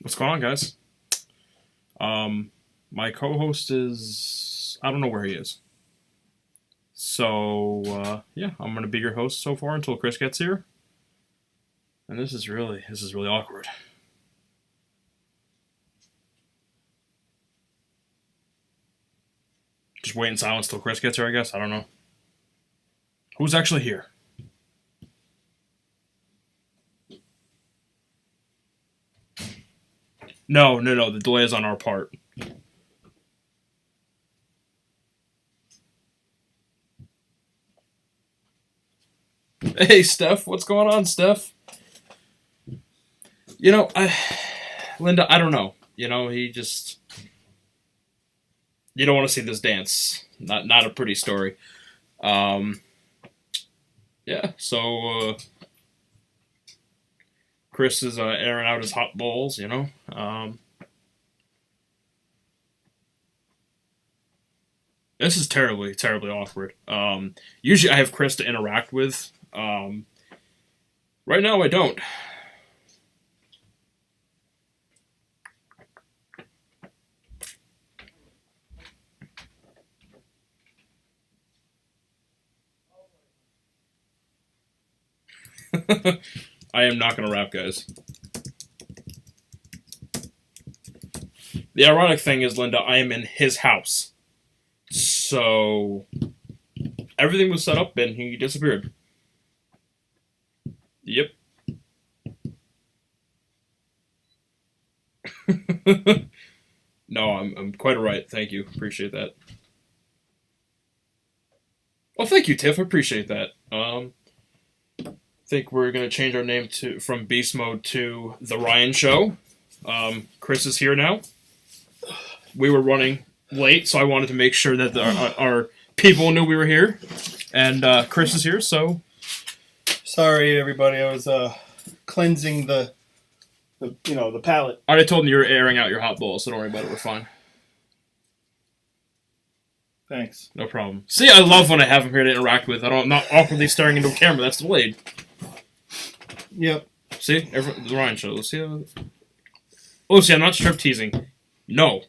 What's going on, guys? My co-host is I don't know where he is. So I'm gonna be your host so far until Chris gets here. And this is really awkward. Just wait in silence till Chris gets here, I guess. I don't know. Who's actually here? No. The delay is on our part. Hey, Steph. What's going on, Steph? Linda, I don't know. He just... You don't want to see this dance. Not a pretty story. Um, so Chris is airing out his hot balls. This is terribly, terribly awkward. Usually I have Chris to interact with. Right now I don't. I am not going to rap, guys. The ironic thing is, Linda, I am in his house. So, everything was set up and he disappeared. Yep. No, I'm quite alright. Thank you. Appreciate that. Well, thank you, Tiff. I appreciate that. Think we're gonna change our name from Beast Mode to The Ryan Show. Chris is here now. We were running late, so I wanted to make sure that our people knew we were here. And Chris is here, so... Sorry, everybody. I was cleansing the palate. I already told him you were airing out your hot balls, so don't worry about it. We're fine. Thanks. No problem. See, I love when I have him here to interact with. I'm not awkwardly staring into a camera. That's delayed. Yep. See? The Ryan Show. Let's see. Oh, see, I'm not strip teasing. No.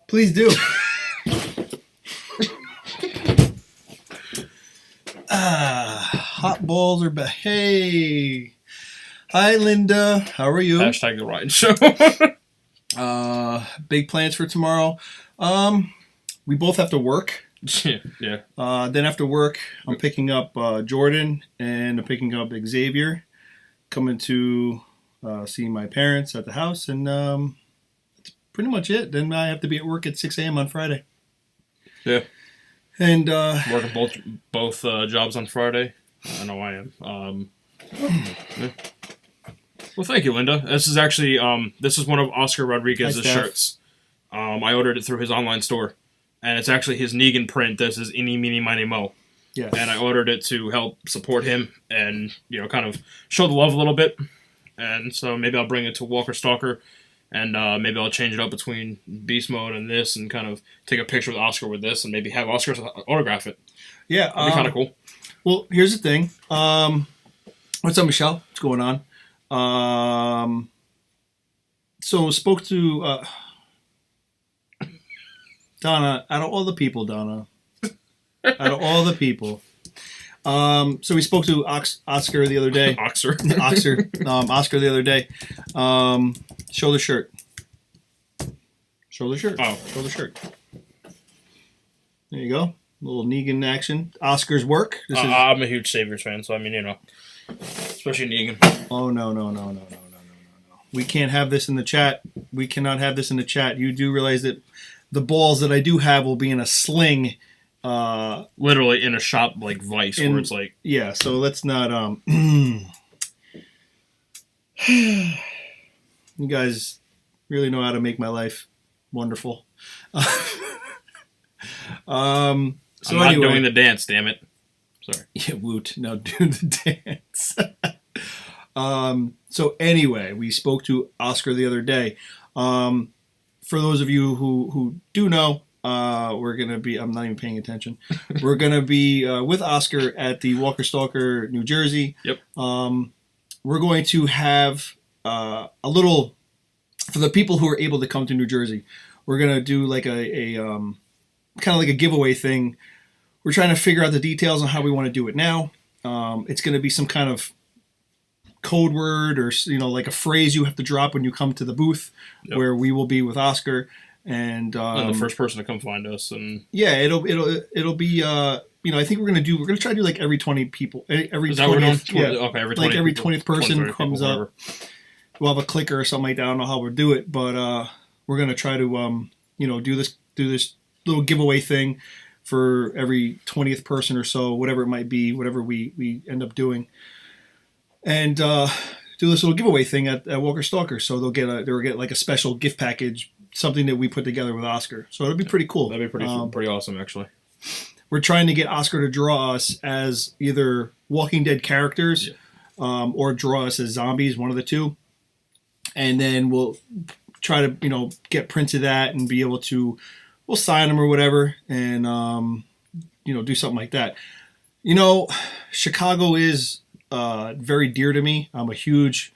Please do. Hot balls are back. Hey. Hi, Linda. How are you? Hashtag The Ryan Show. Big plans for tomorrow. We both have to work. Yeah. Then after work, I'm picking up Jordan and I'm picking up Xavier. Coming to see my parents at the house, and that's pretty much it. Then I have to be at work at 6 a.m. on Friday. Yeah. And working both jobs on Friday. I know I am. Yeah. Well, thank you, Linda. This is actually this is one of Oscar Rodriguez's shirts. I ordered it through his online store, and it's actually his Negan print. This is Eeny, Meeny, Miny, Mo. Yeah. And I ordered it to help support him and kind of show the love a little bit. And so maybe I'll bring it to Walker Stalker, and maybe I'll change it up between Beast Mode and this, and kind of take a picture with Oscar with this, and maybe have Oscar autograph it. Yeah, that'd be kind of cool. Well, here's the thing. What's up, Michelle? What's going on? So spoke to Donna. Out of all the people, Donna. Out of all the people. So we spoke to Oscar the other day. Oscar the other day. Show the shirt. Show the shirt. Oh. Show the shirt. There you go. A little Negan action. Oscar's work. I'm a huge Saviors fan, so I mean, especially Negan. Oh, no. We can't have this in the chat. We cannot have this in the chat. You do realize that the balls that I do have will be in a sling. Literally in a shop like Vice, where it's like... Yeah, so let's not... You guys really know how to make my life wonderful. So I'm not doing the dance, damn it. Sorry. Yeah, woot. Now do the dance. So anyway, we spoke to Oscar the other day. For those of you who do know, we're gonna be. I'm not even paying attention. We're gonna be with Oscar at the Walker Stalker, New Jersey. Yep. We're going to have a little for the people who are able to come to New Jersey. We're gonna do like a kind of like a giveaway thing. We're trying to figure out the details on how we want to do it now. It's going to be some kind of code word or like a phrase you have to drop when you come to the booth, where we will be with Oscar and the first person to come find us. And yeah, it'll be I think we're gonna try to do like every 20 people, every is that 20th, yeah, okay, every 20 like every people, 20th person 20 comes people, up. We'll have a clicker or something like that. I don't know how we'll do it, but we're gonna try to do this little giveaway thing for every 20th person or so, whatever it might be, whatever we end up doing, and do this little giveaway thing at Walker Stalker. So they'll get like a special gift package, something that we put together with Oscar. So it'll be pretty cool. That'd be pretty awesome, actually. We're trying to get Oscar to draw us as either Walking Dead characters, or draw us as zombies, one of the two, and then we'll try to get prints of that and be able to. We'll sign them or whatever, and do something like that. Chicago is very dear to me. I'm a huge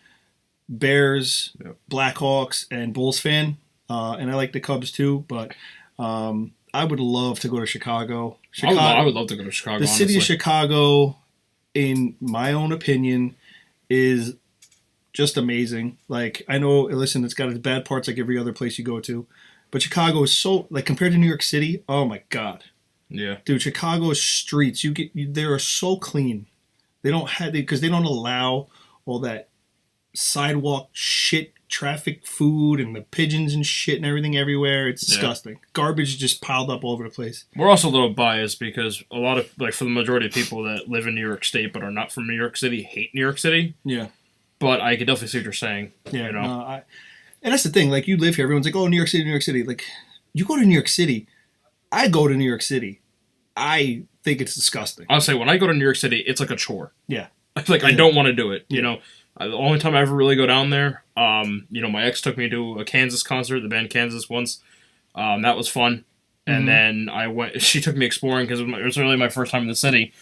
Bears, Blackhawks, and Bulls fan, and I like the Cubs too. But I would love to go to Chicago. I would love to go to Chicago. The city of Chicago, in my own opinion, is just amazing. Like, I know, listen, it's got its bad parts like every other place you go to. But Chicago is so, like, compared to New York City, oh my God. Yeah. Dude, Chicago's streets, they are so clean. They don't because they don't allow all that sidewalk shit, traffic, food, and the pigeons and shit and everything everywhere. It's disgusting. Garbage just piled up all over the place. We're also a little biased because a lot of, like, for the majority of people that live in New York State but are not from New York City hate New York City. Yeah. But I can definitely see what you're saying. Yeah, and that's the thing. Like, you live here. Everyone's like, oh, New York City, New York City. Like, you go to New York City. I go to New York City. I think it's disgusting. I'll say, when I go to New York City, it's like a chore. Yeah. Like, I don't want to do it. The only time I ever really go down there, my ex took me to a Kansas concert, the band Kansas, once. That was fun. And then she took me exploring because it was really my first time in the city.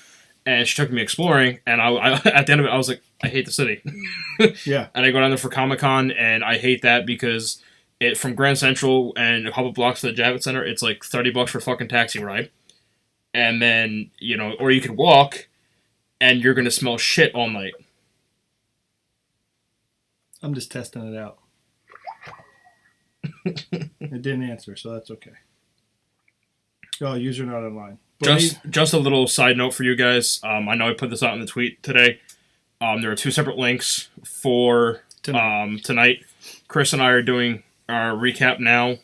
And she took me exploring, and I at the end of it, I was like, I hate the city. Yeah. And I go down there for Comic-Con, and I hate that because from Grand Central and a couple blocks to the Javits Center, it's like $30 for a fucking taxi ride. And then, or you can walk, and you're going to smell shit all night. I'm just testing it out. It didn't answer, so that's okay. Oh, user not online. Just a little side note for you guys. I know I put this out in the tweet today. There are 2 separate links for tonight. Chris and I are doing our recap now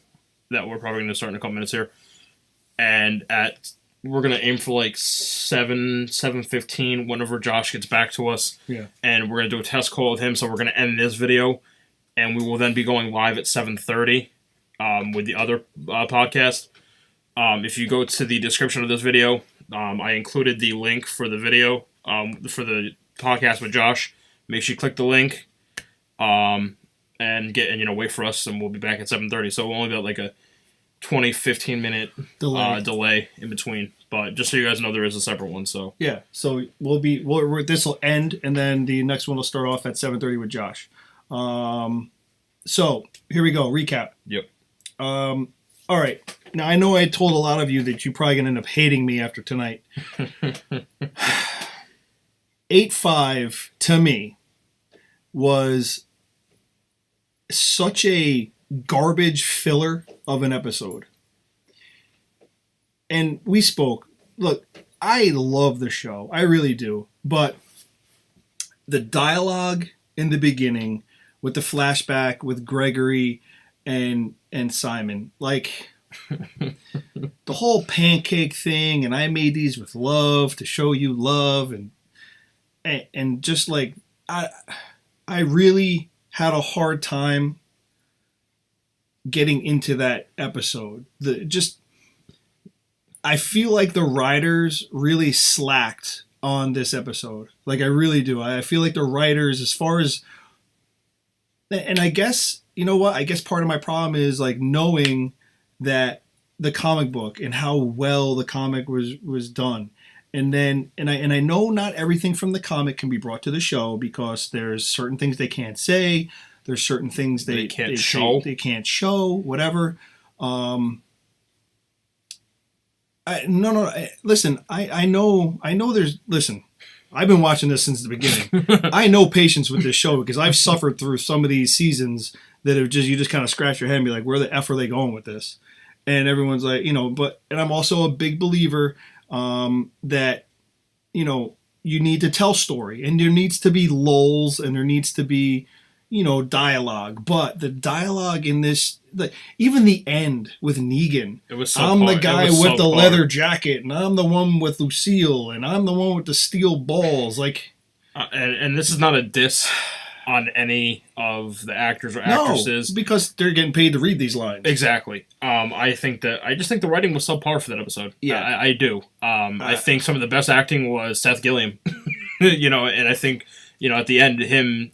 that we're probably going to start in a couple minutes here. And we're going to aim for like 7:15 whenever Josh gets back to us. Yeah. And we're going to do a test call with him. So we're going to end this video. And we will then be going live at 7:30 with the other podcast. If you go to the description of this video, I included the link for the video, for the podcast with Josh. Make sure you click the link, and wait for us, and we'll be back at 7:30. So we'll only be at like a 20-15 minute delay in between. But just so you guys know, there is a separate one. So yeah, so this will end, and then the next one will start off at 7:30 with Josh. So here we go. Recap. Yep. All right. Now, I know I told a lot of you that you're probably going to end up hating me after tonight. 8-5, to me, was such a garbage filler of an episode. And we spoke. Look, I love the show. I really do. But the dialogue in the beginning with the flashback with Gregory and Simon, like... the whole pancake thing, and I made these with love to show you love, and just like I really had a hard time getting into that episode. I feel like the writers really slacked on this episode. Like, I really do. I feel like the writers, as far as, and I guess, you know what? I guess part of my problem is like knowing that the comic book and how well the comic was done. And I know not everything from the comic can be brought to the show because there's certain things they can't say, there's certain things they can't show. They can't show, whatever. Listen, I know there's, listen, I've been watching this since the beginning. I know patience with this show because I've suffered through some of these seasons that have you just kind of scratch your head and be like, where the F are they going with this? And everyone's like, and I'm also a big believer that, you need to tell story and there needs to be lulls and there needs to be, dialogue. But the dialogue in this, even the end with Negan, it was I'm the guy with the leather jacket and I'm the one with Lucille and I'm the one with the steel balls. And this is not a diss on any of the actors or actresses. No, because they're getting paid to read these lines. Exactly. I just think the writing was subpar for that episode. Yeah, I do. I think some of the best acting was Seth Gilliam. And I think at the end him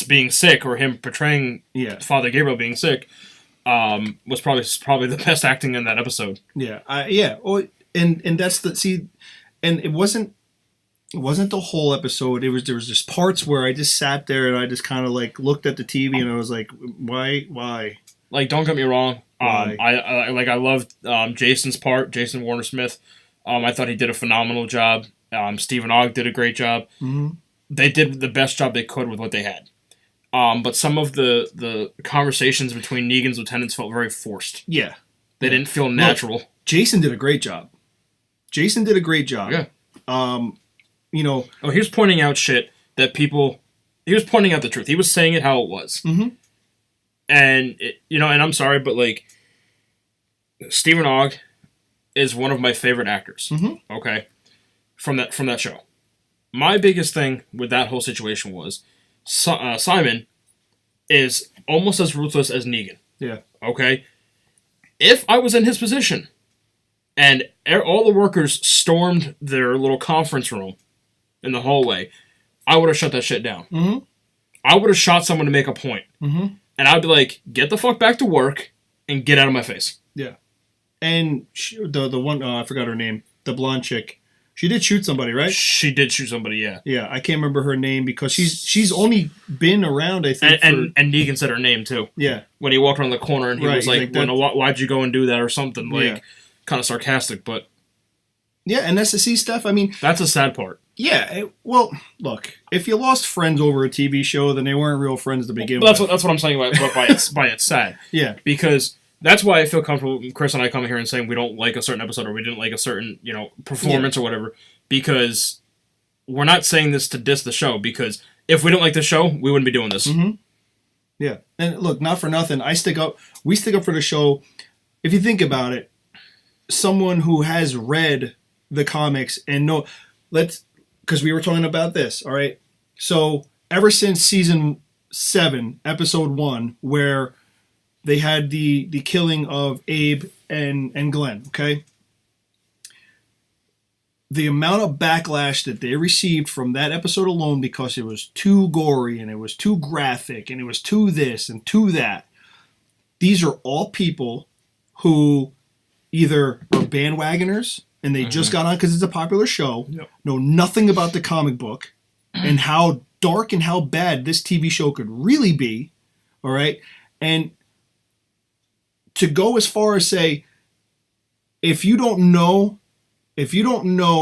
being sick or him portraying Father Gabriel being sick was probably the best acting in that episode. Yeah. And that's and it wasn't the whole episode. There was just parts where I just sat there and I just kind of looked at the TV and I was like, why? Don't get me wrong. Why? I loved Jason's part, Jason Warner Smith. I thought he did a phenomenal job. Stephen Ogg did a great job. Mm-hmm. They did the best job they could with what they had. But some of the conversations between Negan's lieutenants felt very forced. Yeah. They didn't feel natural. Look, Jason did a great job. Yeah. He was pointing out shit that he was pointing out the truth. He was saying it how it was. Mm-hmm. And, and I'm sorry, but, Stephen Ogg is one of my favorite actors. Mm-hmm. Okay? From that show. My biggest thing with that whole situation was Simon is almost as ruthless as Negan. Yeah. Okay? If I was in his position and all the workers stormed their little conference room in the hallway, I would have shut that shit down. Mm-hmm. I would have shot someone to make a point. Mm-hmm. And I'd be like, get the fuck back to work and get out of my face. Yeah. And the one, I forgot her name, the blonde chick, she did shoot somebody, right? She did shoot somebody, yeah. Yeah, I can't remember her name because she's only been around, I think. And Negan said her name, too. Yeah. When he walked around the corner and he was like why'd you go and do that or something, kind of sarcastic, but... Yeah, and that's the see stuff. I mean... That's a sad part. Yeah, well, look, if you lost friends over a TV show, then they weren't real friends to begin with. That's what I'm saying by it's sad. Yeah. Because that's why I feel comfortable when Chris and I come here and saying we don't like a certain episode or we didn't like a certain, performance or whatever. Because we're not saying this to diss the show, because if we didn't like the show, we wouldn't be doing this. Mm-hmm. Yeah. And look, not for nothing, we stick up for the show. If you think about it, someone who has read the comics and because we were talking about this, all right? So ever since season 7, episode 1, where they had the killing of Abe and Glenn, okay? The amount of backlash that they received from that episode alone because it was too gory and it was too graphic and it was too this and too that. These are all people who either are bandwagoners and they just got on because it's a popular show, know nothing about the comic book and how dark and how bad this TV show could really be, all right? And to go as far as say, if you don't know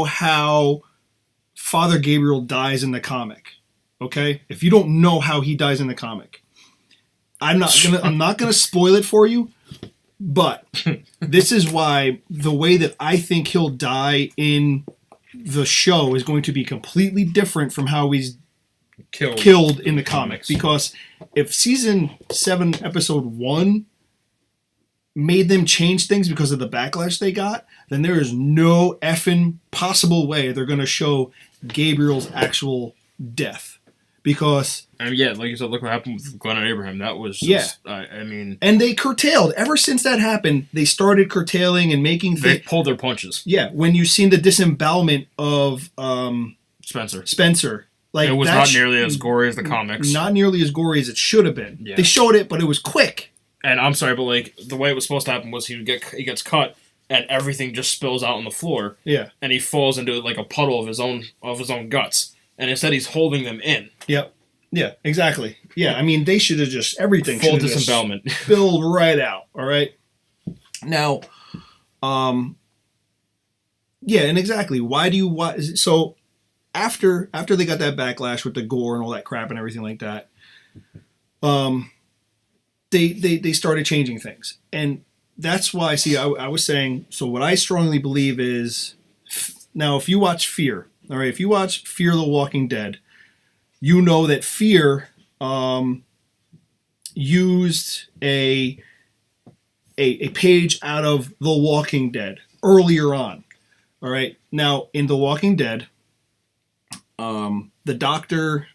how Father Gabriel dies in the comic, okay? If you don't know how he dies in the comic, I'm not gonna spoil it for you. But this is why the way that I think he'll die in the show is going to be completely different from how he's killed in the comics. Because if season 7, episode 1 made them change things because of the backlash they got, then there is no effing possible way they're going to show Gabriel's actual death. Because... like you said, look what happened with Glenn and Abraham. That was just... Yeah. And they curtailed. Ever since that happened, they started curtailing and making things... They pulled their punches. Yeah, when you've seen the disembowelment of... Spencer. It was not nearly as gory as the comics. Not nearly as gory as it should have been. Yeah. They showed it, but it was quick. And I'm sorry, but like the way it was supposed to happen was he gets cut and everything just spills out on the floor. Yeah. And he falls into like a puddle of his own guts. And instead he's holding them in. Yep. Yeah, exactly. Yeah, I mean, they should have just, everything full should have disembowelment. just spilled right out, all right? Now, yeah, and exactly, why do you watch, so after they got that backlash with the gore and all that crap and everything like that, they started changing things. And that's why, see, I was saying, so what I strongly believe is, now if you watch Fear, all right, if you watch Fear the Walking Dead, you know that Fear used a page out of The Walking Dead earlier on. All right. Now, in The Walking Dead, the doctor,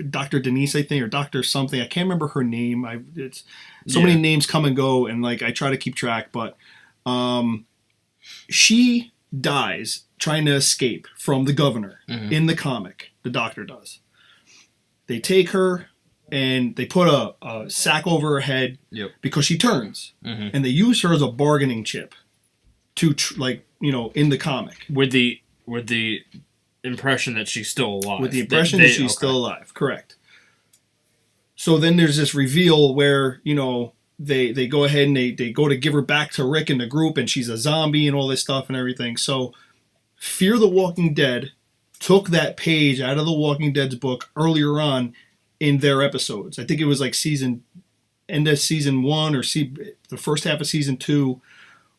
Dr. Denise, I think, or Dr. something, I can't remember her name. It's so many names come and go, and like I try to keep track, but she dies trying to escape from the governor in the comic. The doctor does. They take her and they put a sack over her head because she turns, and they use her as a bargaining chip to in the comic with the impression that she's still alive. With the impression that she's still alive, correct. So then there's this reveal where they go ahead and they go to give her back to Rick and the group, and she's a zombie and all this stuff and everything. So Fear the Walking Dead took that page out of The Walking Dead's book earlier on in their episodes. I think it was like end of season 1 or the first half of season 2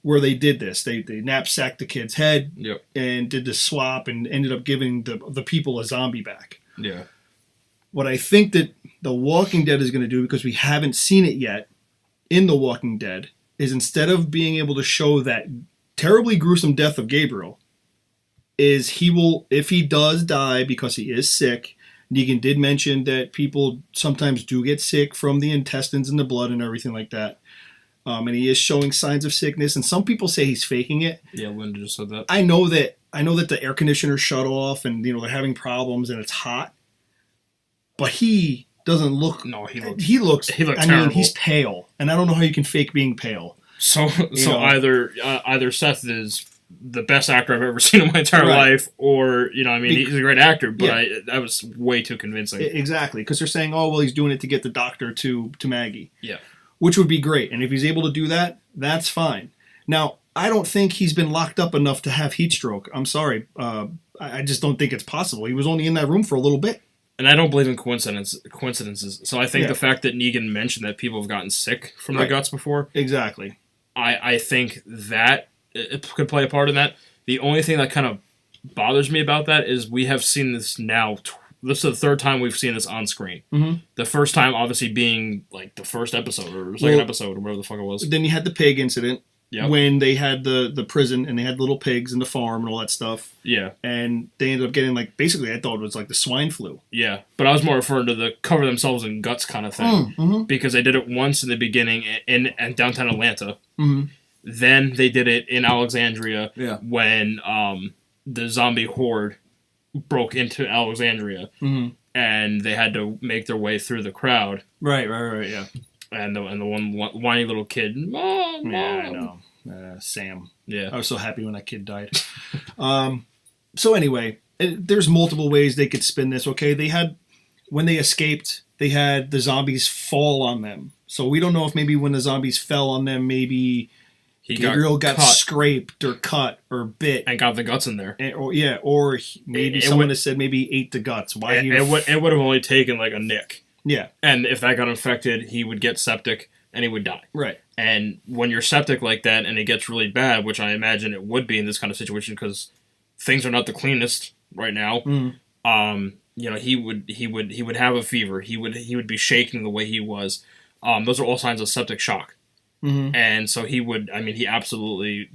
where they did this. They knapsacked the kid's head and did the swap and ended up giving the people a zombie back. Yeah. What I think that The Walking Dead is going to do, because we haven't seen it yet in The Walking Dead, is instead of being able to show that terribly gruesome death of Gabriel, is he will, if he does die because he is sick, Negan did mention that people sometimes do get sick from the intestines and the blood and everything like that. And he is showing signs of sickness, and some people say he's faking it. Yeah, Linda just said that. I know that the air conditioner shut off, and they're having problems, and it's hot. But he doesn't look. No, he looks. I terrible. mean, he's pale, and I don't know how you can fake being pale. So either Seth is the best actor I've ever seen in my entire life, or he's a great actor, but that was way too convincing. Exactly, because they're saying, oh well, he's doing it to get the doctor to Maggie. Yeah. Which would be great. And if he's able to do that, that's fine. Now, I don't think he's been locked up enough to have heat stroke. I'm sorry. I just don't think it's possible. He was only in that room for a little bit. And I don't believe in coincidences. So I think the fact that Negan mentioned that people have gotten sick from the guts before. Exactly. I think that it could play a part in that. The only thing that kind of bothers me about that is we have seen this now. This is the third time we've seen this on screen. Mm-hmm. The first time, obviously, being like the first episode or second episode or whatever the fuck it was. Then you had the pig incident when they had the prison and they had little pigs and the farm and all that stuff. Yeah. And they ended up getting basically I thought it was like the swine flu. Yeah. But I was more referring to the cover themselves in guts kind of thing. Because they did it once in the beginning in downtown Atlanta. Mm-hmm. Then they did it in Alexandria when the zombie horde broke into Alexandria, and they had to make their way through the crowd. Right, yeah. And the one whiny little kid, Mom. Yeah, I know. Sam. Yeah. I was so happy when that kid died. So anyway, there's multiple ways they could spin this. Okay, when they escaped, they had the zombies fall on them. So we don't know if maybe when the zombies fell on them, maybe Gabriel got scraped or cut or bit and got the guts in there. Or maybe someone has said maybe ate the guts. Why? It would have only taken like a nick. Yeah. And if that got infected, he would get septic and he would die. Right. And when you're septic like that and it gets really bad, which I imagine it would be in this kind of situation because things are not the cleanest right now. He would have a fever. He would be shaking the way he was. Those are all signs of septic shock. Mm-hmm. And so he absolutely,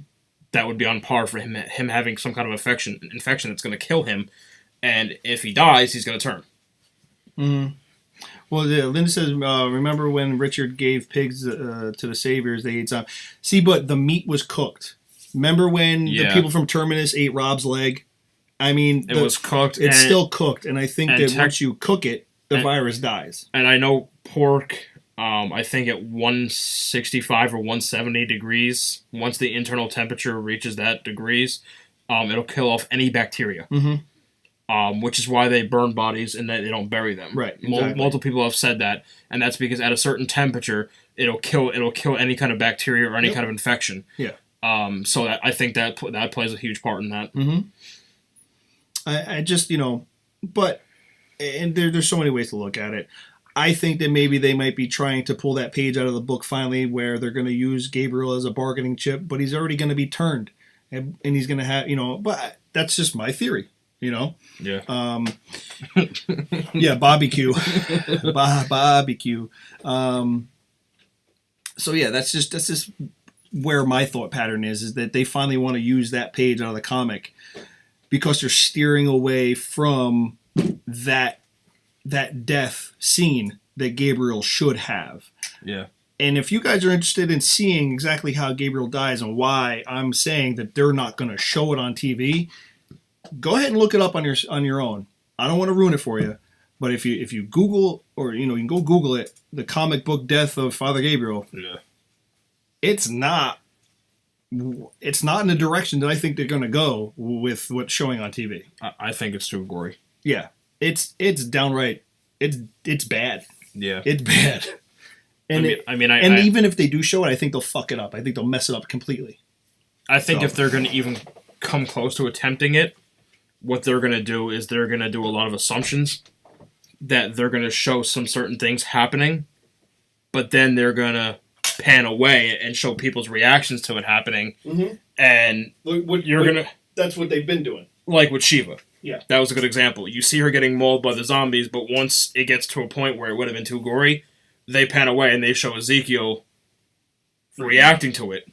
that would be on par for him having some kind of infection that's going to kill him. And if he dies, he's going to turn. Mm-hmm. Well, Linda says, remember when Richard gave pigs to the Saviors, they ate some. See, but the meat was cooked. Remember when the people from Terminus ate Rob's leg? I mean, it was cooked. It's still cooked. And I think that once you cook it, the virus dies. And I know pork I think at 165 or 170 degrees, once the internal temperature reaches that degrees, it'll kill off any bacteria. Which is why they burn bodies and they don't bury them. Right. Exactly. Multiple people have said that, and that's because at a certain temperature, it'll kill any kind of bacteria or any kind of infection. Yeah. So I think that plays a huge part in that. I just, but and there's so many ways to look at it. I think that maybe they might be trying to pull that page out of the book finally, where they're going to use Gabriel as a bargaining chip, but he's already going to be turned, and he's going to have, But that's just my theory. Yeah. Yeah, barbecue. Barbecue. So yeah, that's just where my thought pattern is that they finally want to use that page out of the comic because they're steering away from that death scene that Gabriel should have. Yeah. And if you guys are interested in seeing exactly how Gabriel dies and why I'm saying that they're not going to show it on TV, go ahead and look it up on your own. I don't want to ruin it for you, but if you Google, or you can go Google it, the comic book death of Father Gabriel. Yeah. It's not in the direction that I think they're going to go with what's showing on TV. I think it's too gory. Yeah, it's downright. It's bad. Yeah, it's bad. And even if they do show it, I think they'll fuck it up. I think they'll mess it up completely. I think if they're going to even come close to attempting it, what they're going to do is they're going to do a lot of assumptions that they're going to show some certain things happening, but then they're going to pan away and show people's reactions to it happening. And that's what they've been doing. Like with Shiva. Yeah. That was a good example. You see her getting mauled by the zombies, but once it gets to a point where it would have been too gory, they pan away and they show Ezekiel reacting to it.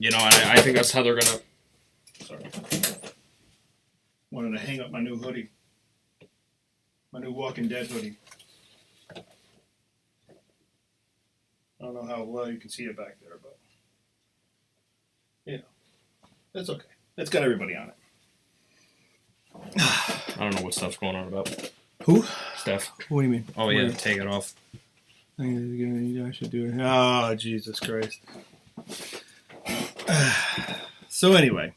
And I think that's how they're going to... Sorry. Wanted to hang up my new hoodie. My new Walking Dead hoodie. I don't know how well you can see it back there, but that's okay. It's got everybody on it. I don't know what stuff's going on about. Who? Steph. What do you mean? Oh, yeah, take it off. I should do it. Oh, Jesus Christ. So anyway,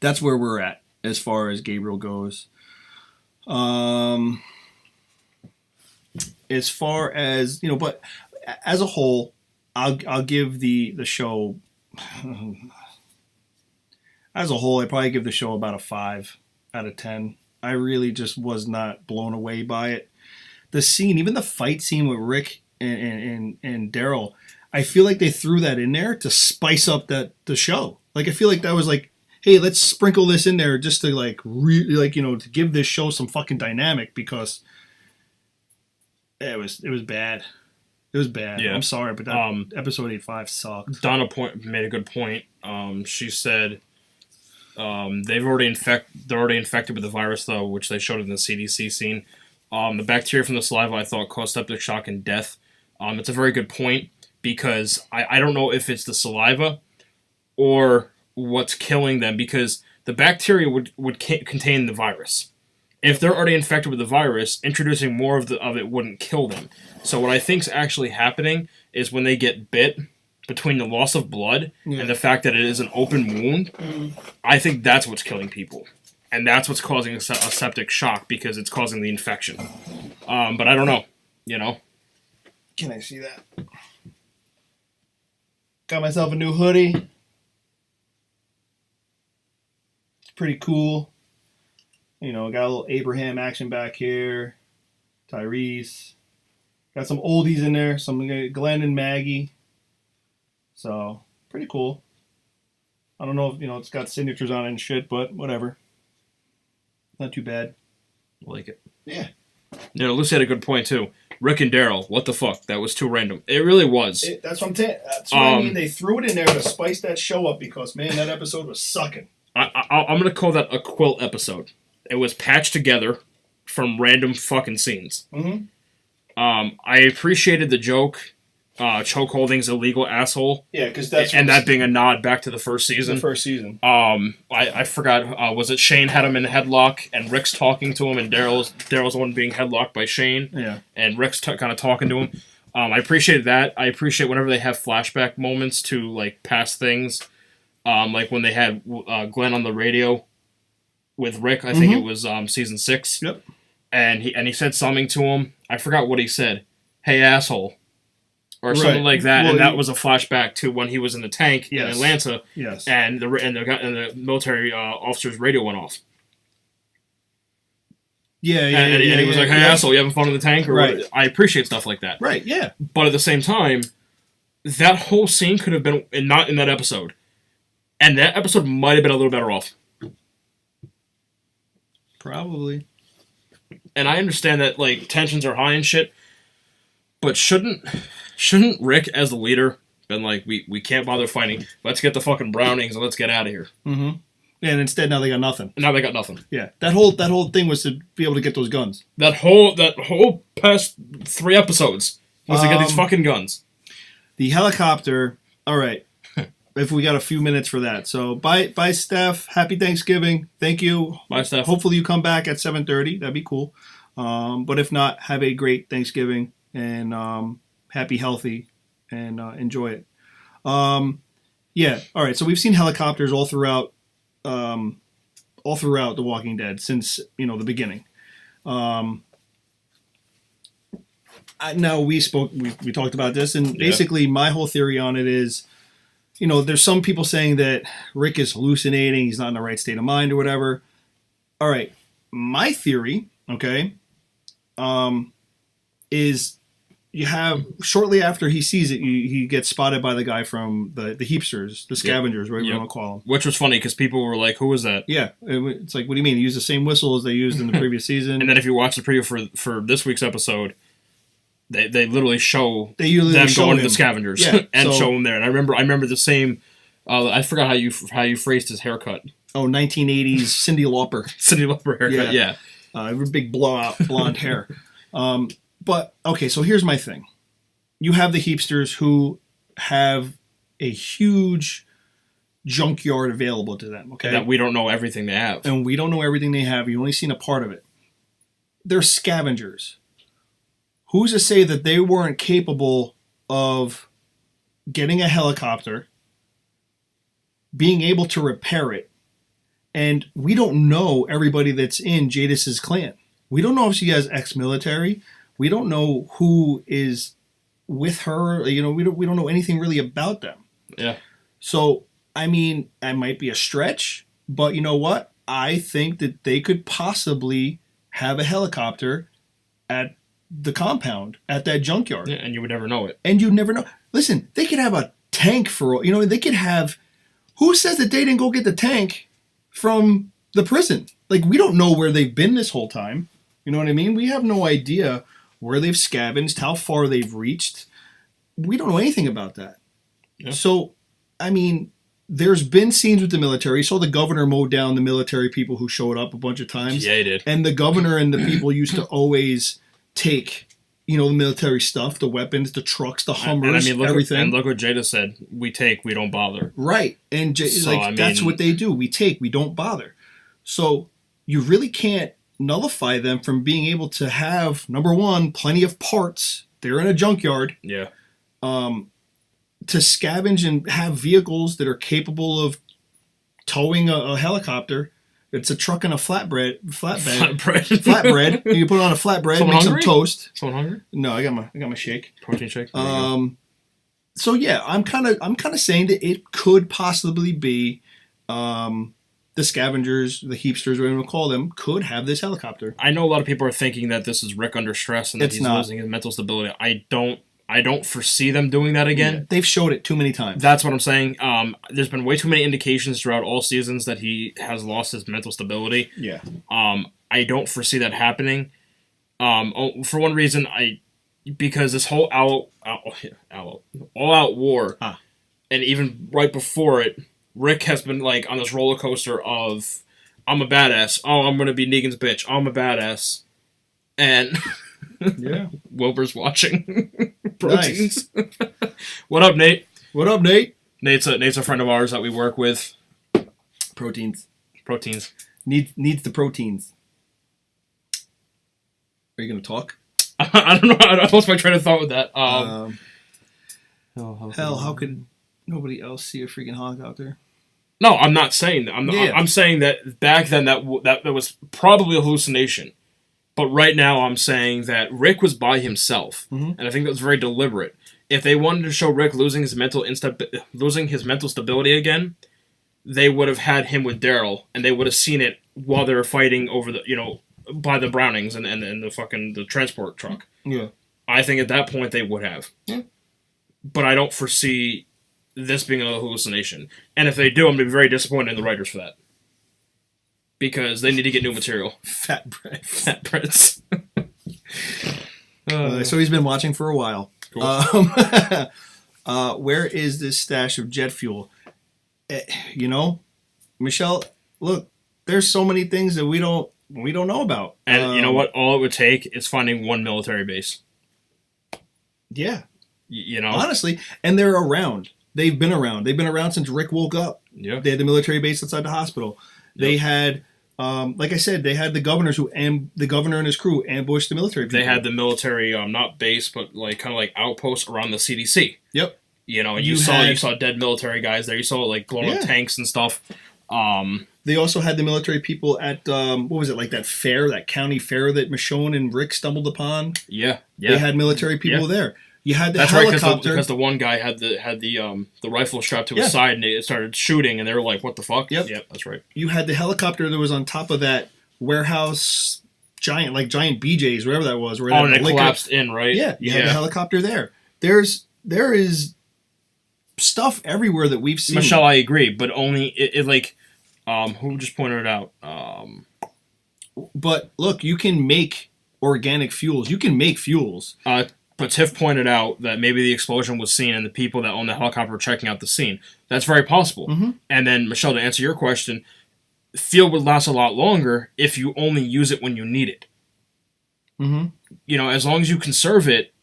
that's where we're at as far as Gabriel goes. As far as, but as a whole, I'll give the show... As a whole, I'd probably give the show about a 5 out of 10. I really just was not blown away by it. The scene, even the fight scene with Rick and Daryl, I feel like they threw that in there to spice up the show. Like, I feel like that was like, hey, let's sprinkle this in there just to to give this show some fucking dynamic, because it was bad. It was bad. Yeah. I'm sorry, but that episode 85 sucked. Donna made a good point. She said they're already infected with the virus, though, which they showed in the CDC scene. The bacteria from the saliva, I thought, caused septic shock and death. It's a very good point, because I don't know if it's the saliva or what's killing them, because the bacteria would contain the virus. If they're already infected with the virus, introducing more of it wouldn't kill them. So what I think's actually happening is when they get bit, between the loss of blood and the fact that it is an open wound, I think that's what's killing people. And that's what's causing a septic shock, because it's causing the infection. But I don't know, Can I see that? Got myself a new hoodie. It's pretty cool. Got a little Abraham action back here. Tyrese. Got some oldies in there. Some Glenn and Maggie. So, pretty cool. I don't know if, it's got signatures on it and shit, but whatever. Not too bad. I like it. Yeah. Lucy had a good point, too. Rick and Daryl, what the fuck? That was too random. It really was. That's what I mean. They threw it in there to spice that show up, because, man, that episode was sucking. I'm going to call that a quilt episode. It was patched together from random fucking scenes. I appreciated the joke chokeholding's illegal asshole. Yeah, because that's that being a nod back to the first season. The first season. I forgot. Was it Shane had him in a headlock and Rick's talking to him and Daryl's the one being headlocked by Shane. Yeah. And Rick's kind of talking to him. I appreciate that. I appreciate whenever they have flashback moments to like past things. Like when they had Glenn on the radio with Rick. I think it was season 6. Yep. And he said something to him. I forgot what he said. Hey, asshole. Or something like that, well, and that was a flashback to when he was in the tank in Atlanta. Yes. And the military officer's radio went off. And he was like, "Hey, asshole, you having fun in the tank?" Or right. What? I appreciate stuff like that. Right. Yeah. But at the same time, that whole scene could have been not in that episode, and that episode might have been a little better off. Probably. And I understand that like tensions are high and shit, but shouldn't Rick as the leader been like, we can't bother fighting. Let's get the fucking Brownings and let's get out of here. Mm-hmm. And instead, now they got nothing. Now they got nothing. Yeah, that whole thing was to be able to get those guns. That whole past 3 episodes was to get these fucking guns. The helicopter. All right. If we got a few minutes for that. So, bye, Steph. Happy Thanksgiving. Thank you. Bye, Steph. Hopefully you come back at 7:30. That'd be cool. But if not, have a great Thanksgiving and happy, healthy, and enjoy it. Yeah. All right. So we've seen helicopters all throughout The Walking Dead since the beginning. Now we talked about this, and basically my whole theory on it is, there's some people saying that Rick is hallucinating, he's not in the right state of mind or whatever. All right, my theory, okay, is you have shortly after he sees it, he gets spotted by the guy from the heapsters, the scavengers, whatever you want to call them. Which was funny because people were like, "Who was that?" Yeah, it's like, what do you mean? He used the same whistle as they used in the previous season. And then if you watch the preview for this week's episode, they literally show them going to the scavengers and show him there. And I remember the same. I forgot how you phrased his haircut. Oh, 1980s Cyndi Lauper. Cyndi Lauper haircut. Yeah. Big blowout blonde hair. But okay, so here's my thing. You have the heapsters who have a huge junkyard available to them. Okay, that we don't know everything they have, and we don't know everything they have. You've only seen a part of it. They're scavengers. Who's to say that they weren't capable of getting a helicopter, being able to repair it, and we don't know everybody that's in Jadis's clan. We don't know if she has ex-military. We don't know who is with her. We don't know anything really about them. Yeah. So, I mean, it might be a stretch, but you know what? I think that they could possibly have a helicopter at the compound, at that junkyard. Yeah, and you would never know it. And you'd never know. Listen, they could have a tank for, they could have, who says that they didn't go get the tank from the prison? Like, we don't know where they've been this whole time. You know what I mean? We have no idea where they've scavenged, how far they've reached. We don't know anything about that. Yeah. So, I mean, there's been scenes with the military. So the governor mowed down the military people who showed up a bunch of times. Yeah, he did. And the governor and the people used to always take, the military stuff, the weapons, the trucks, the Hummers, everything. And look what Jada said. We take, we don't bother. Right. And that's what they do. We take, we don't bother. So you really can't nullify them from being able to have, number one, plenty of parts. They're in a junkyard. Yeah. To scavenge and have vehicles that are capable of towing a helicopter. It's a truck and a flatbread. Flatbread. You can put it on a flatbread, Someone make hungry? some toast. Someone hungry? No, I got my shake. Protein shake. So yeah, I'm kind of saying that it could possibly be the scavengers, the heapsters, whatever you want to call them, could have this helicopter. I know a lot of people are thinking that this is Rick under stress and that he's losing his mental stability. I don't foresee them doing that again. Yeah, they've showed it too many times. That's what I'm saying. There's been way too many indications throughout all seasons that he has lost his mental stability. Yeah. I don't foresee that happening. For one reason, because this whole all-out war, and even right before it, Rick has been like on this roller coaster of, I'm a badass. Oh, I'm gonna be Negan's bitch. Oh, I'm a badass, and Yeah. Wilbur's watching. Proteins. What up, Nate? What up, Nate? Nate's a friend of ours that we work with. Proteins. Needs the proteins. Are you gonna talk? I don't know. I lost my train of thought with that. How could nobody else see a freaking hog out there? No, I'm not saying that. I'm saying that back then that was probably a hallucination. But right now I'm saying that Rick was by himself, and I think that was very deliberate. If they wanted to show Rick losing his mental stability again, they would have had him with Daryl, and they would have seen it while they were fighting over by the Brownings and the transport truck. Yeah. I think at that point they would have. Yeah. But I don't foresee this being a hallucination. And if they do, I'm going to be very disappointed in the writers for that. Because they need to get new material. Fat Breads. So he's been watching for a while. Cool. Where is this stash of jet fuel? Michelle, look, there's so many things that we don't know about. And you know what? All it would take is finding one military base. Yeah. Honestly. And they're around. They've been around. They've been around since Rick woke up. Yeah. They had the military base outside the hospital. They had, like I said, they had the governors the governor and his crew ambushed the military people. They had the military, not base, but kind of outposts around the CDC. Yep. You saw dead military guys there. You saw glowing up tanks and stuff. They also had the military people at what was it, that fair, that county fair that Michonne and Rick stumbled upon. Yeah. They had military people there. You had the That's helicopter. Right, because the one guy had the rifle strapped to his side, and it started shooting, and they were like, "What the fuck?" Yep, that's right. You had the helicopter that was on top of that warehouse, giant BJ's, wherever that was. And it collapsed in, right? Yeah, you had the helicopter there. There is stuff everywhere that we've seen. Michelle, I agree, but only who just pointed it out. But look, you can make organic fuels. You can make fuels. But Tiff pointed out that maybe the explosion was seen and the people that own the helicopter were checking out the scene. That's very possible. Mm-hmm. And then, Michelle, to answer your question, fuel would last a lot longer if you only use it when you need it. Mm-hmm. As long as you conserve it,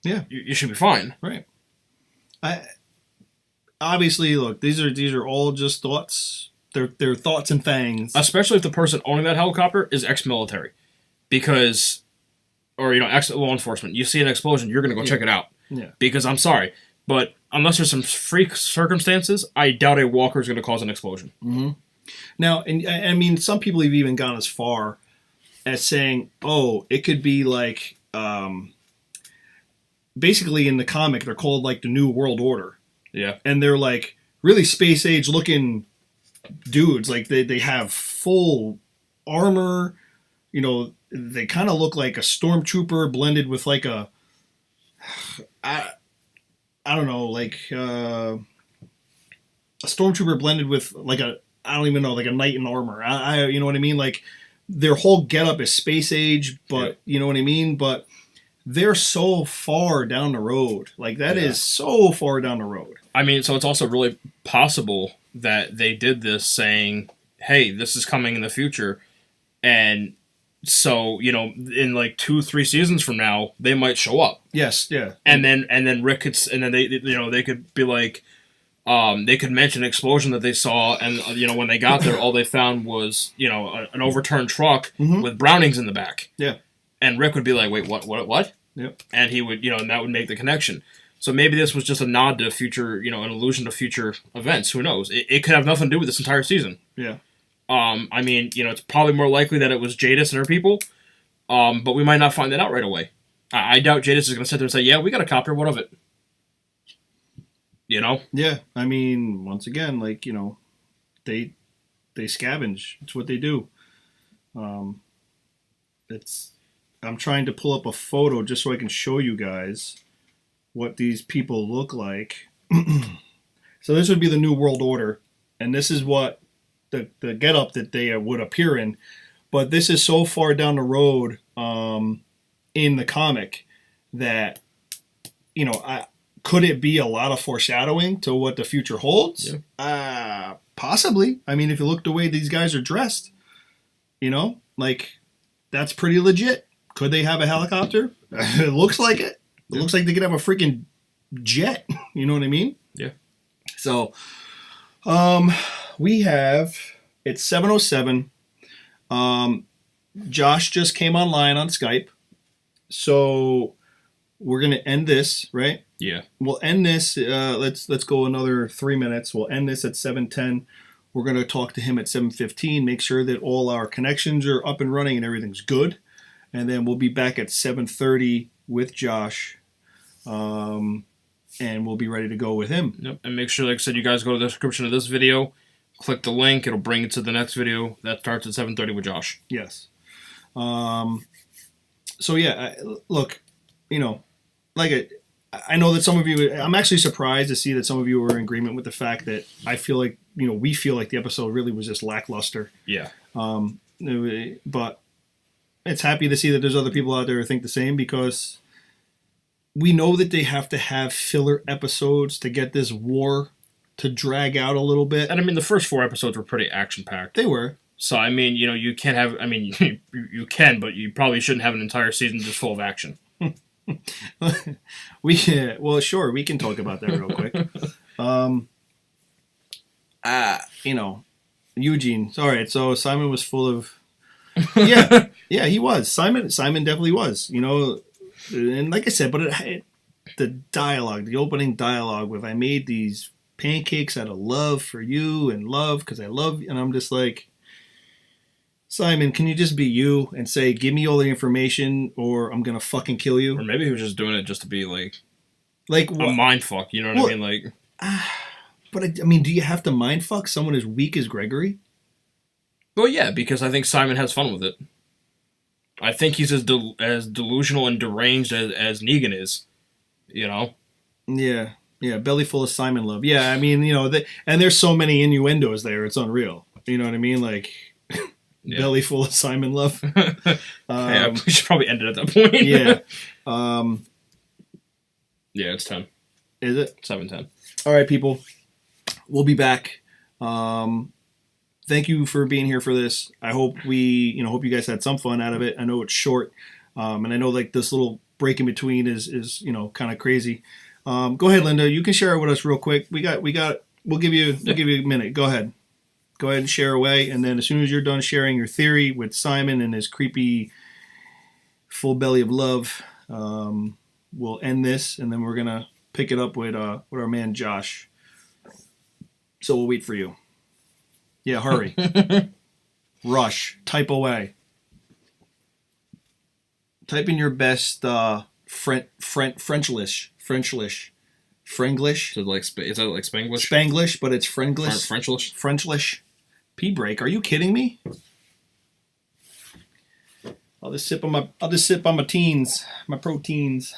yeah, you should be fine. Right. Obviously, look, these are all just thoughts. They're thoughts and things. Especially if the person owning that helicopter is ex-military. Because... or, ex-law enforcement. You see an explosion, you're going to go check it out. Yeah. Because I'm sorry, but unless there's some freak circumstances, I doubt a walker is going to cause an explosion. Mm-hmm. Now, and I mean, some people have even gone as far as saying, oh, it could be basically in the comic, they're called the New World Order. Yeah. And they're really space age looking dudes. They have full armor, they kind of look like a stormtrooper blended with I don't know, a stormtrooper blended with I don't even know, a knight in armor. You know what I mean? Their whole getup is space age, but you know what I mean? But they're so far down the road. That is so far down the road. I mean, so it's also really possible that they did this saying, hey, this is coming in the future, and so, in 2-3 seasons from now, they might show up. Yes, yeah. And then Rick could, and then they could be they could mention an explosion that they saw, and when they got there, all they found was an overturned truck with Brownings in the back. Yeah. And Rick would be like, wait, what? Yep. And he would, and that would make the connection. So maybe this was just a nod to future, an allusion to future events. Who knows? It could have nothing to do with this entire season. Yeah. I mean, it's probably more likely that it was Jadis and her people, but we might not find that out right away. I doubt Jadis is going to sit there and say, yeah, we got a copter, what of it? Yeah, I mean, once again, they scavenge. It's what they do. I'm trying to pull up a photo just so I can show you guys what these people look like. So this would be the New World Order, and this is what the getup that they would appear in, but this is so far down the road in the comic that could it be a lot of foreshadowing to what the future holds? Yeah. Possibly. I mean, if you look the way these guys are dressed, that's pretty legit. Could they have a helicopter? It looks like it. It looks like they could have a freaking jet. You know what I mean? Yeah. So, we have, it's 7:07. Josh just came online on Skype. So we're going to end this, right? Yeah. We'll end this. Let's go another 3 minutes. We'll end this at 7:10. We're going to talk to him at 7:15. Make sure that all our connections are up and running and everything's good. And then we'll be back at 7:30 with Josh. And we'll be ready to go with him. Yep. And make sure, like I said, you guys go to the description of this video. Click the link. It'll bring you to the next video. That starts at 7:30 with Josh. Yes. So yeah, look, you know, like I know that some of you, I'm actually surprised to see that some of you were in agreement with the fact that I feel like, you know, we feel like the episode really was just lackluster. Yeah. But it's happy to see that there's other people out there who think the same, because we know that they have to have filler episodes to get this war to drag out a little bit. And I mean, the first 4 episodes were pretty action-packed. They were. So, I mean, you know, you can't have, I mean, you can, but you probably shouldn't have an entire season just full of action. Well, sure, we can talk about that real quick. You know, Eugene. All right, so Simon was full of, yeah, he was. Simon definitely was. You know, and like I said, but the dialogue, the opening dialogue with, I made these pancakes out of love for you and love because I love you, and I'm just like, Simon, can you just be you and say, give me all the information or I'm going to fucking kill you? Or maybe he was just doing it just to be like a mind fuck, you know what I mean? Like, but I mean, do you have to mind fuck someone as weak as Gregory? Well, yeah, because I think Simon has fun with it. I think he's as delusional and deranged as Negan is, you know? Yeah, belly full of Simon love. Yeah, I mean, you know, and there's so many innuendos there, it's unreal. You know what I mean? Like... Yeah. Belly full of Simon love. Yeah, we should probably end it at that point. Yeah. Yeah, it's 10. Is it? 7:10. All right, people. We'll be back. Thank you for being here for this. I hope hope you guys had some fun out of it. I know it's short, and I know like this little break in between is you know, kind of crazy. Go ahead, Linda. You can share it with us real quick. We'll give you a minute. Go ahead. Go ahead and share away, and then as soon as you're done sharing your theory with Simon and his creepy full belly of love, we'll end this, and then we're gonna pick it up with our man Josh. So we'll wait for you. Yeah, hurry. Rush. Type away. Type in your best Frenchlish. Franglish. Is that like Spanglish? Spanglish, but it's Frenglish. Frenchlish. P-break. Are you kidding me? I'll just sip on my teens, my proteins.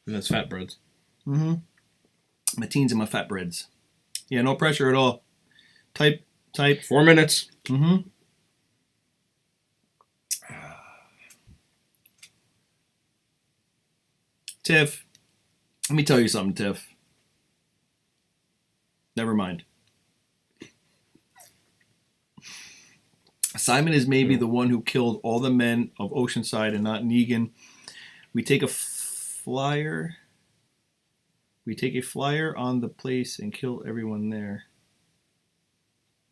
And that's fat breads. Mm-hmm. My teens and my fat breads. Yeah, no pressure at all. Type. 4 minutes. Mm-hmm. Tiff. Let me tell you something, Tiff. Never mind. Simon is maybe the one who killed all the men of Oceanside and not Negan. We take a flyer on the place and kill everyone there.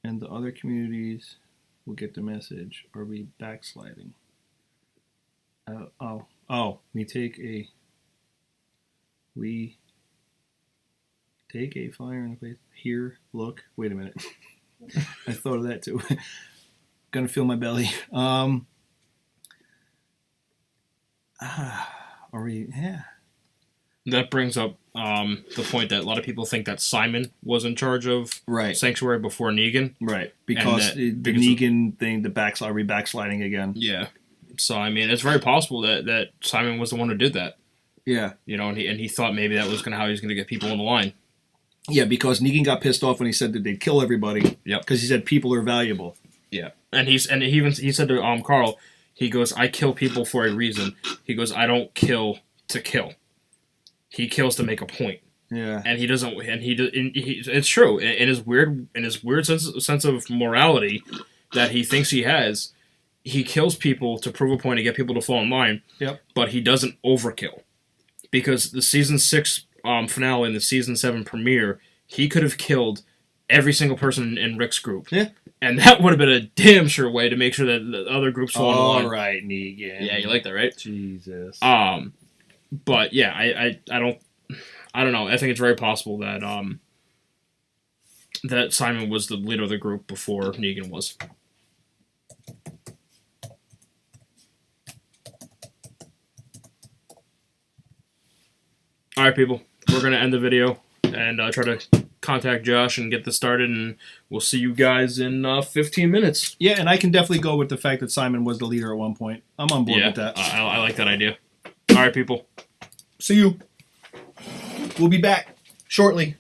And the other communities will get the message. Are we backsliding? We take a flyer in the place. Here, look. Wait a minute. I thought of that too. Gonna feel my belly. Are we? Yeah. That brings up the point that a lot of people think that Simon was in charge of Sanctuary before Negan. Right. Because the Negan thing, are we backsliding again? Yeah. So, I mean, it's very possible that Simon was the one who did that. Yeah. You know, and he thought maybe that was how he was going to get people in the line. Yeah, because Negan got pissed off when he said that they'd kill everybody. Yep. Because he said people are valuable. Yeah. And he said to Carl, he goes, I kill people for a reason. He goes, I don't kill to kill. He kills to make a point. Yeah. And he doesn't. And it's true. In his weird sense of morality that he thinks he has, he kills people to prove a point to get people to fall in line. Yep. But he doesn't overkill, because the season 6 finale and the season 7 premiere, he could have killed every single person in Rick's group. Yeah. And that would have been a damn sure way to make sure that the other groups fall in line. All right, Negan. Yeah, you like that, right? Jesus. But yeah, I don't know. I think it's very possible that that Simon was the leader of the group before Negan was. All right, people. We're going to end the video and try to contact Josh and get this started, and we'll see you guys in 15 minutes. Yeah, and I can definitely go with the fact that Simon was the leader at one point. I'm on board with that. I like that idea. All right, people. See you. We'll be back shortly.